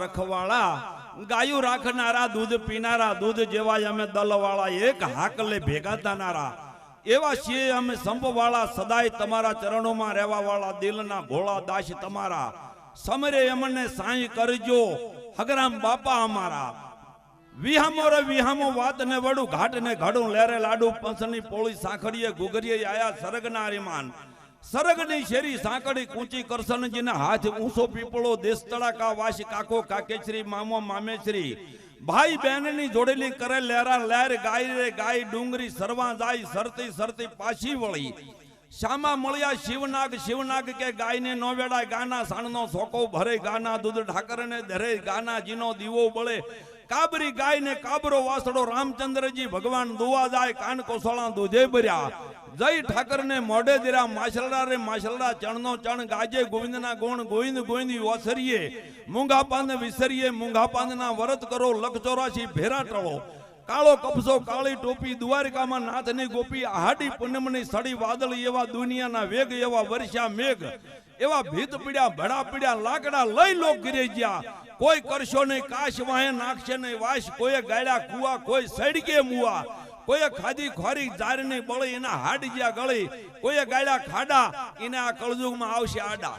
રખવાળા, ગાયું રાખનારા, દૂધ પીનારા, દૂધ જેવા અમે દલવાળા, એક હાકલે ભેગા થનારા, એવા છીએ અમે સંપવાળા, સદાય તમારા ચરણોમાં રહેવા વાળા, દિલના ભોળા દાસ તમારા, સમરે અમને સાંઈ કરજો હગરામ બાપા અમારા. વિહામો રે વિહામો વાત ને વડું, ઘાટ ને ઘડું, લેરે લાડુ, પંસની પોળી, સાખડીએ ઘુઘરીએ આયા સરગના રીમાન, સરગની શેરી સાંકડી કૂંચી કરશનજીના હાથ ઊંચો પીપળો, દેશતળા કા વાસી, કાકો કાકેશ્રી, મામો મામેશ્રી, ભાઈ બહેનની જોડેલી કરે લેરા લેર, ગાય રે ગાય ડુંગરી સરવા જાય, સરતી સરતી પાછી વળી, શ્યામા મળ્યા શિવનાગ, શિવનાગ કે ગાયને નો વેડાય, ગાના સાણનો સોકો ભરે, ગાના દૂધ ઠાકરને ધરે, ગાના જીનો દીવો બળે, કાબરી ગાય ને કાબરો વાસડો, રામચંદ્રજી ભગવાન દુવા જાય, કાન કોસળા દૂધે ભર્યા, જય ઠાકર ને મોઢે દીરા, માછલડા રે માછલડા, ચણનો ચણ ગાજે, ગોવિંદના ગુણ ગોવિંદ ગોવિંદ ઓસરીએ, મૂંગા પાંદ વિસરીએ, મૂંગા પાંદના વરત કરો, લખ 84 ભેરા ટળો, કાળો કપસો કાળી ટોપી, દ્વારિકામાં નાથની ગોપી, આહાડી પૂનમની સડી વાદળી, એવા દુનિયાના વેગ, એવા વર્ષા મેઘ, એવા ભીત પીડ્યા, ભડા પીડ્યા, લાકડા લઈ લોક ગીરે ગયા, કોઈ કરશો નહીં કાશ વાહે નાખશે નહીં વાસ, કોઈ ગાયડા કુવા, કોઈ સડકે મુવા, કોઈ ખાધી ખોરી જારની બળી, એના હાડ ગયા ગળી, કોઈ ગાયડા ખાડા, એને આ કળજુગમાં આવશે આડા.